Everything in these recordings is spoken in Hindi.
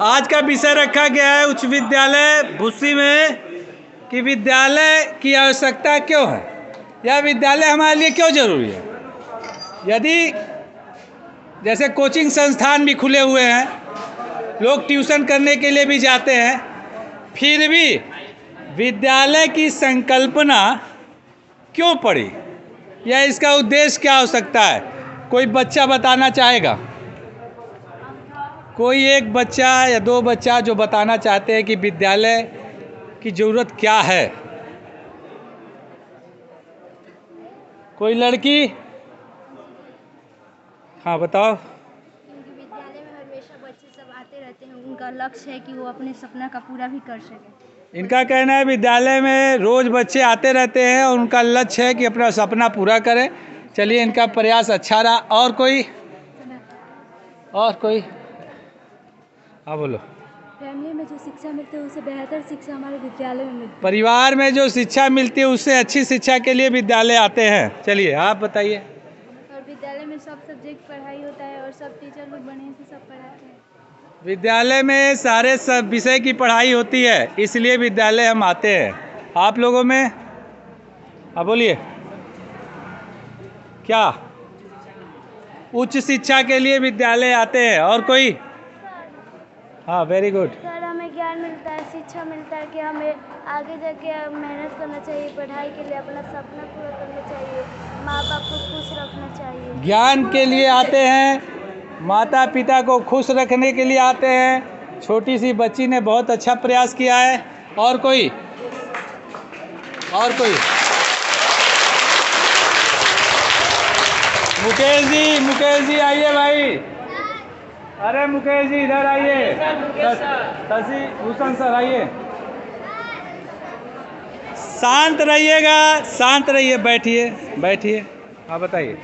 आज का विषय रखा गया है उच्च विद्यालय भूसी में कि विद्यालय की आवश्यकता क्यों है या विद्यालय हमारे लिए क्यों जरूरी है। यदि जैसे कोचिंग संस्थान भी खुले हुए हैं, लोग ट्यूशन करने के लिए भी जाते हैं, फिर भी विद्यालय की संकल्पना क्यों पड़ी या इसका उद्देश्य क्या हो सकता है, कोई बच्चा बताना चाहेगा? कोई एक बच्चा या दो बच्चा जो बताना चाहते हैं कि विद्यालय की ज़रूरत क्या है। कोई लड़की? हाँ बताओ। क्योंकि विद्यालय में हमेशा बच्चे सब आते रहते हैं, उनका लक्ष्य है कि वो अपने सपना का पूरा भी कर सकें। इनका कहना है विद्यालय में रोज़ बच्चे आते रहते हैं और उनका लक्ष्य है कि अपना सपना पूरा करें। चलिए, इनका प्रयास अच्छा रहा। और कोई? हाँ बोलो। फैमिली में जो शिक्षा मिलती है उससे बेहतर शिक्षा हमारे विद्यालय में मिलती है। परिवार में जो शिक्षा मिलती है उससे अच्छी शिक्षा के लिए विद्यालय आते हैं। चलिए आप बताइए। और विद्यालय में सब सब्जेक्ट पढ़ाई होता है और सब टीचर लोग बढ़िया से सब पढ़ाते हैं। विद्यालय में सारे सब विषय की पढ़ाई होती है, इसलिए विद्यालय हम आते हैं। आप लोगों में? हाँ बोलिए। क्या? उच्च शिक्षा के लिए विद्यालय आते हैं। और कोई? हाँ, वेरी गुड। सर, हमें ज्ञान मिलता है, शिक्षा मिलता है कि हमें आगे जाके मेहनत करना चाहिए, पढ़ाई के लिए अपना सपना पूरा करना चाहिए, माँ बाप को खुश रखना चाहिए। ज्ञान के लिए आते हैं, माता पिता को खुश रखने के लिए आते हैं। छोटी सी बच्ची ने बहुत अच्छा प्रयास किया है। और कोई? मुकेश जी आइए भाई। अरे मुकेश जी इधर आइए। शशि भूषण सर आइए। शांत रहिएगा, शांत रहिए, बैठिए। हाँ बताइए।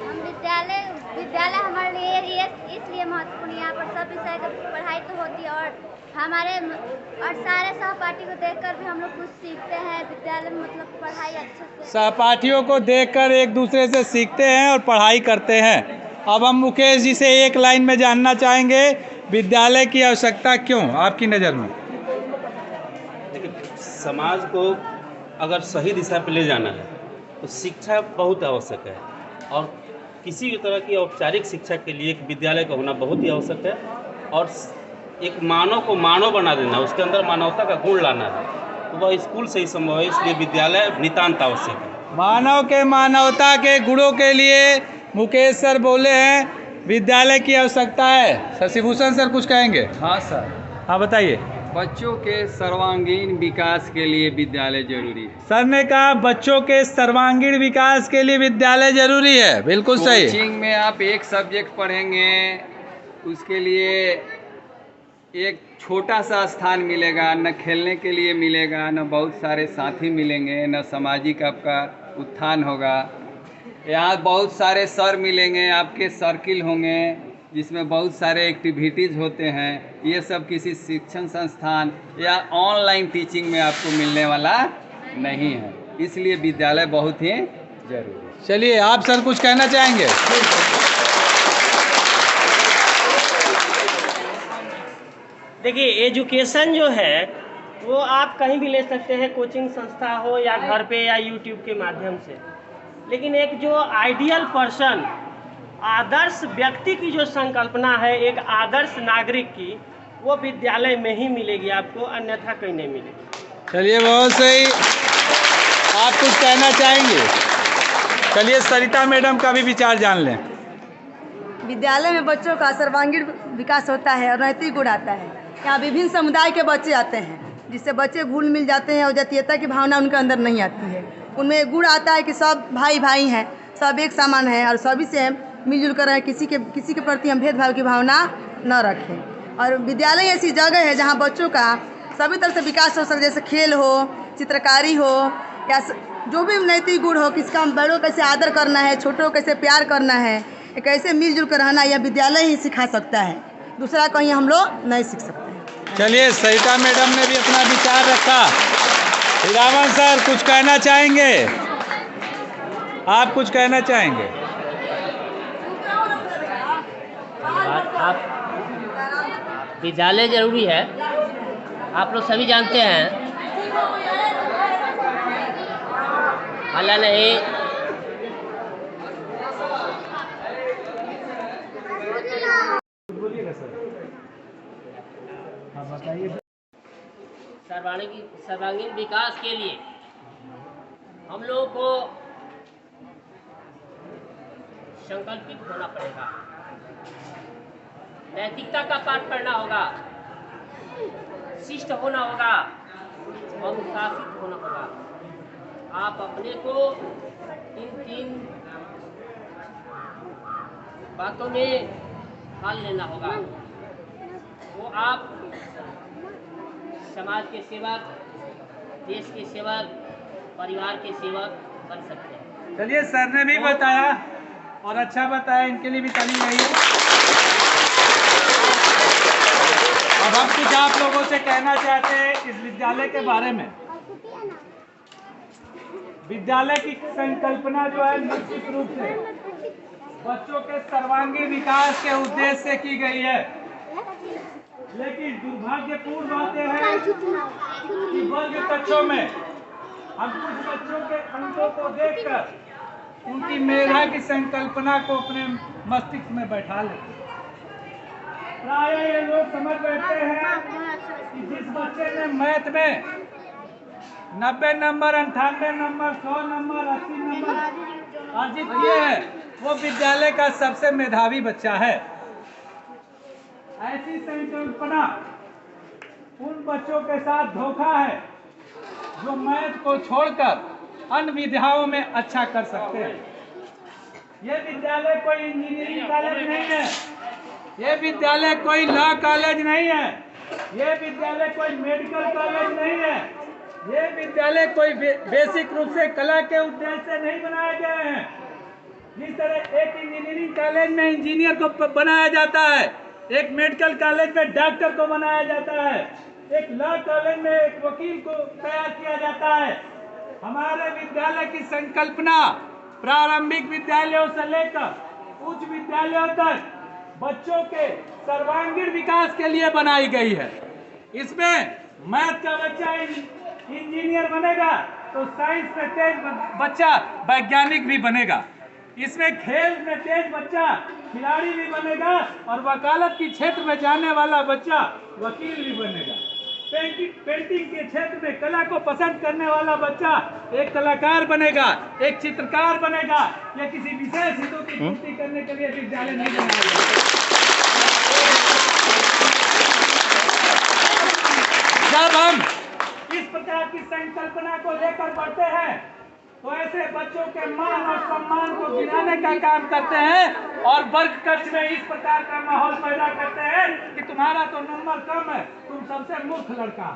हम विद्यालय हमारे लिए इसलिए महत्वपूर्ण है। यहाँ पर सब विषय की पढ़ाई तो होती है और सारे सहपाठी को देखकर भी हम लोग कुछ सीखते हैं। विद्यालय में मतलब पढ़ाई अच्छे से, सहपाठियों को देखकर एक दूसरे से सीखते हैं और पढ़ाई करते हैं। अब हम मुकेश जी से एक लाइन में जानना चाहेंगे, विद्यालय की आवश्यकता क्यों आपकी नज़र में? देखिए, समाज को अगर सही दिशा पर ले जाना है तो शिक्षा बहुत आवश्यक है और किसी भी तरह की औपचारिक शिक्षा के लिए एक विद्यालय का होना बहुत ही आवश्यक है। और एक मानव को मानव बना देना, उसके अंदर मानवता का गुण लाना है, तो वह स्कूल से ही संभव है। इसलिए विद्यालय नितांत आवश्यक है। मानव के मानवता के गुणों के लिए मुकेश सर बोले हैं विद्यालय की आवश्यकता है। शशिभूषण सर कुछ कहेंगे? हाँ सर, हाँ बताइए। बच्चों के सर्वांगीण विकास के लिए विद्यालय जरूरी है। सर ने कहा बच्चों के सर्वांगीण विकास के लिए विद्यालय जरूरी है। बिल्कुल सही। कोचिंग में आप एक सब्जेक्ट पढ़ेंगे, उसके लिए एक छोटा सा स्थान मिलेगा, न खेलने के लिए मिलेगा, न बहुत सारे साथी मिलेंगे, न सामाजिक आपका उत्थान होगा। यहाँ बहुत सारे सर मिलेंगे, आपके सर्किल होंगे जिसमें बहुत सारे एक्टिविटीज़ होते हैं। ये सब किसी शिक्षण संस्थान या ऑनलाइन टीचिंग में आपको मिलने वाला नहीं है, इसलिए विद्यालय बहुत ही जरूरी है। चलिए, आप सर कुछ कहना चाहेंगे? देखिए, एजुकेशन जो है वो आप कहीं भी ले सकते हैं, कोचिंग संस्था हो या घर पे या यूट्यूब के माध्यम से। लेकिन एक जो आइडियल पर्सन, आदर्श व्यक्ति की जो संकल्पना है एक आदर्श नागरिक की, वो विद्यालय में ही मिलेगी आपको, अन्यथा कहीं नहीं मिलेगी। चलिए, बहुत सही। आप कुछ कहना चाहेंगे? चलिए, सरिता मैडम का भी विचार जान लें। विद्यालय में बच्चों का सर्वांगीण विकास होता है और नैतिक गुण आता है। यहाँ विभिन्न समुदाय के बच्चे आते हैं, जिससे बच्चे घुल मिल जाते हैं और जातीयता की भावना उनके अंदर नहीं आती है। उनमें एक गुण आता है कि सब भाई हैं, सब एक समान हैं और सभी से मिलजुल कर रहें, किसी के प्रति हम भेदभाव की भावना न रखें। और विद्यालय ऐसी जगह है जहाँ बच्चों का सभी तरह से विकास हो सके, जैसे खेल हो, चित्रकारी हो, या जो भी नैतिक गुण हो, किसका बड़ों को कैसे आदर करना है, छोटों को कैसे प्यार करना है, कैसे मिलजुल कर रहना, यह विद्यालय ही सिखा सकता है। दूसरा कहीं हम लोग नहीं सीख सकते हैं। चलिए, सरिता मैडम ने भी अपना विचार रखा। हिरामन सर कुछ कहना चाहेंगे? आप कुछ कहना चाहेंगे? विद्यालय जरूरी है, आप लोग सभी जानते हैं। हालांकि नहीं सर्वांगीण विकास के लिए हम लोगों को संकल्पित होना पड़ेगा, नैतिकता का पाठ पढ़ना होगा, शिष्ट होना होगा, अनुशासित होना होगा। आप अपने को इन 3 बातों में ढाल लेना होगा। वो आप समाज के सेवक, देश के सेवक, परिवार के सेवक बन सकते हैं। चलिए, सर ने भी बताया और अच्छा बताया, इनके लिए भी ताली चाहिए। अब हम कुछ आप लोगों से कहना चाहते हैं इस विद्यालय के बारे में। विद्यालय की संकल्पना जो है निश्चित रूप से बच्चों के सर्वांगीण विकास के उद्देश्य से की गई है, लेकिन दुर्भाग्यपूर्ण बात यह है कि वर्ग कक्षों में हम कुछ बच्चों के अंकों को देखकर उनकी मेधा की संकल्पना को अपने मस्तिष्क में बैठा लेते हैं। प्राय ये लोग समझ बैठते हैं कि जिस बच्चे ने मैथ में 90 नंबर, 98 नंबर, 100 नंबर, 80 नंबर अर्जित किए हैं, वो विद्यालय का सबसे मेधावी बच्चा है। ऐसी संकल्पना उन बच्चों के साथ धोखा है जो मैथ को छोड़कर अन्य विधाओं में अच्छा कर सकते हैं। ये विद्यालय कोई इंजीनियरिंग कॉलेज नहीं है, ये विद्यालय कोई लॉ कॉलेज नहीं है, ये विद्यालय कोई मेडिकल कॉलेज नहीं है, ये विद्यालय कोई बेसिक रूप से कला के उद्देश्य से नहीं बनाए गए हैं। जिस तरह एक इंजीनियरिंग कॉलेज में इंजीनियर को बनाया जाता है, एक मेडिकल कॉलेज में डॉक्टर को बनाया जाता है, एक लॉ कॉलेज में एक वकील को तैयार किया जाता है, हमारे विद्यालय की संकल्पना प्रारंभिक विद्यालयों से लेकर उच्च विद्यालयों तक बच्चों के सर्वांगीण विकास के लिए बनाई गई है। इसमें मैथ का बच्चा इंजीनियर बनेगा तो साइंस में तेज बच्चा वैज्ञानिक भी बनेगा। इसमें खेल में तेज बच्चा खिलाड़ी भी बनेगा और वकालत की क्षेत्र में जाने वाला बच्चा वकील भी बनेगा। पेंटिंग के क्षेत्र में कला को पसंद करने वाला बच्चा एक कलाकार बनेगा, एक चित्रकार बनेगा। या किसी विशेष हितों की पूर्ति करने के लिए विद्यालय नहीं बनाया जाता। जब हम इस प्रकार की संकल्पना को लेकर बढ़ते हैं तो ऐसे बच्चों के मान और सम्मान को गिराने का काम करते हैं और वर्ग कक्ष में इस प्रकार का माहौल पैदा करते हैं कि तुम्हारा तो नंबर कम है, तुम सबसे मूर्ख लड़का,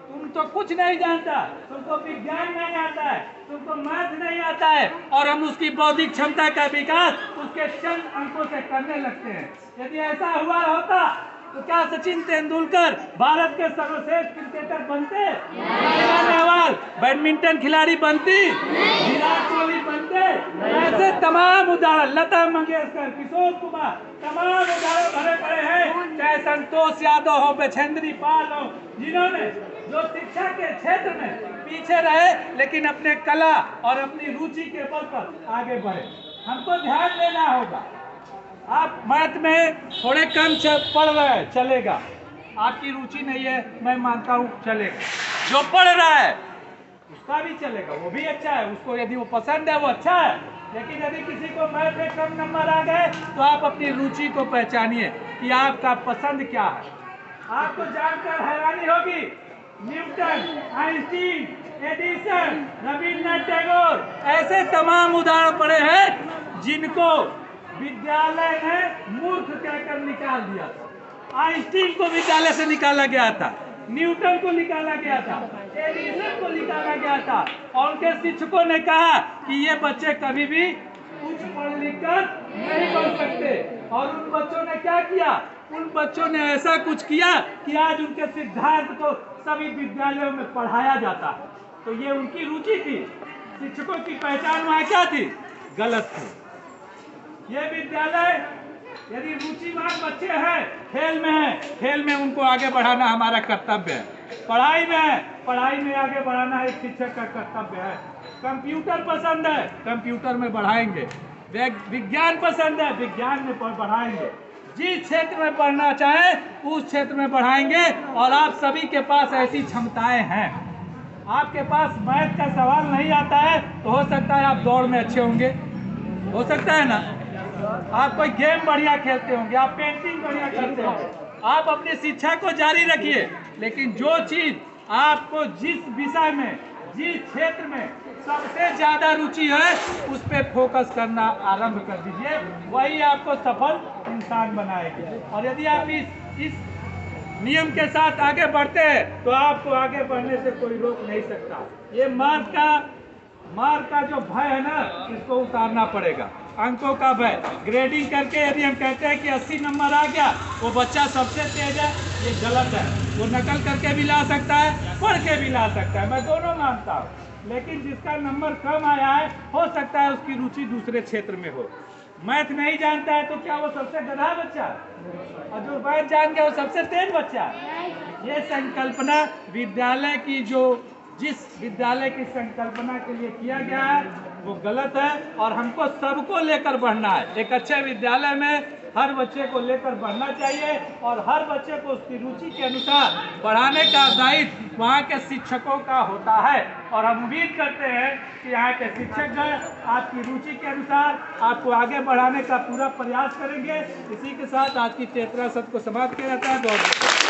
तुम तो कुछ नहीं जानता, तुमको विज्ञान नहीं आता है, तुमको मैथ नहीं आता है, और हम उसकी बौद्धिक क्षमता का विकास उसके चंद अंकों से करने लगते हैं। यदि ऐसा हुआ होता तो क्या सचिन तेंदुलकर भारत के सर्वश्रेष्ठ क्रिकेटर बनते? साइना नेहवाल बैडमिंटन खिलाड़ी बनती? विराट कोहली बनते? ऐसे तमाम उदाहरण, लता मंगेशकर, किशोर कुमार, तमाम उदाहरण भरे पड़े हैं। चाहे संतोष यादव हो, बछेंद्री पाल हो, जिन्होंने जो शिक्षा के क्षेत्र में पीछे रहे लेकिन अपने कला और अपनी रुचि के बल पर आगे बढ़े। हमको ध्यान देना होगा। आप मैथ में थोड़े कम पढ़ रहे हैं, चलेगा, आपकी रुचि नहीं है, मैं मानता हूँ चलेगा। जो पढ़ रहा है उसका भी चलेगा, वो भी अच्छा है, उसको यदि वो पसंद है वो अच्छा है। लेकिन यदि किसी को मैथ में कम नंबर आ गए तो आप अपनी रुचि को पहचानिए कि आपका पसंद क्या है। आपको जानकर हैरानी होगी, Newton, Einstein, Edison, Rabindranath Tagore, ऐसे तमाम उदाहरण पड़े हैं जिनको विद्यालय ने मूर्ख कहकर निकाल दिया था। आइंस्टीन को विद्यालय से निकाला गया था, न्यूटन को निकाला गया था, एडिसन को निकाला गया था, और उनके शिक्षकों ने कहा कि ये बच्चे कभी भी कुछ पढ़ लिख कर नहीं बन सकते। और उन बच्चों ने क्या किया? उन बच्चों ने ऐसा कुछ किया कि आज उनके सिद्धांत को सभी विद्यालयों में पढ़ाया जाता है। तो ये उनकी रुचि थी, शिक्षकों की पहचान वहाँ क्या थी? गलत थी। ये विद्यालय यदि रुचिवान बच्चे हैं, खेल में हैं, खेल में उनको आगे बढ़ाना हमारा कर्तव्य है। पढ़ाई में है, पढ़ाई में आगे बढ़ाना एक शिक्षक का कर्तव्य है। कंप्यूटर पसंद है, कंप्यूटर में बढ़ाएंगे। विज्ञान पसंद है, विज्ञान में बढ़ाएंगे। जिस क्षेत्र में पढ़ना चाहे उस क्षेत्र में बढ़ाएंगे। और आप सभी के पास ऐसी क्षमताएं हैं। आपके पास मैथ का सवाल नहीं आता है तो हो सकता है आप दौड़ में अच्छे होंगे, हो सकता है ना। आप कोई गेम बढ़िया खेलते होंगे, आप पेंटिंग बढ़िया करते होंगे। आप अपनी शिक्षा को जारी रखिए, लेकिन जो चीज़ आपको जिस विषय में, जिस क्षेत्र में सबसे ज़्यादा रुचि है उस पर फोकस करना आरंभ कर दीजिए। वही आपको सफल इंसान बनाएगी। और यदि आप इस नियम के साथ आगे बढ़ते हैं तो आपको आगे बढ़ने से कोई रोक नहीं सकता। ये मार का जो भय है ना, इसको उतारना पड़ेगा। अंकों का भय, ग्रेडिंग करके यदि हम कहते हैं कि 80 नंबर आ गया, वो बच्चा सबसे तेज है, ये गलत है। वो नकल करके भी ला सकता है, पढ़ के भी ला सकता है, मैं दोनों मानता हूँ। लेकिन जिसका नंबर कम आया है, हो सकता है उसकी रुचि दूसरे क्षेत्र में हो। मैथ नहीं जानता है तो क्या वो सबसे गधा बच्चा, और जो मैथ जान गया वो सबसे तेज बच्चा। ये संकल्पना विद्यालय की जिस विद्यालय की संकल्पना के लिए किया गया है वो गलत है। और हमको सबको लेकर बढ़ना है। एक अच्छे विद्यालय में हर बच्चे को लेकर बढ़ना चाहिए और हर बच्चे को उसकी रुचि के अनुसार बढ़ाने का दायित्व वहाँ के शिक्षकों का होता है। और हम उम्मीद करते हैं कि यहाँ के शिक्षक आपकी रुचि के अनुसार आपको आगे बढ़ाने का पूरा प्रयास करेंगे। इसी के साथ आज की चेतना सत्र को समाप्त किया जाता है। बहुत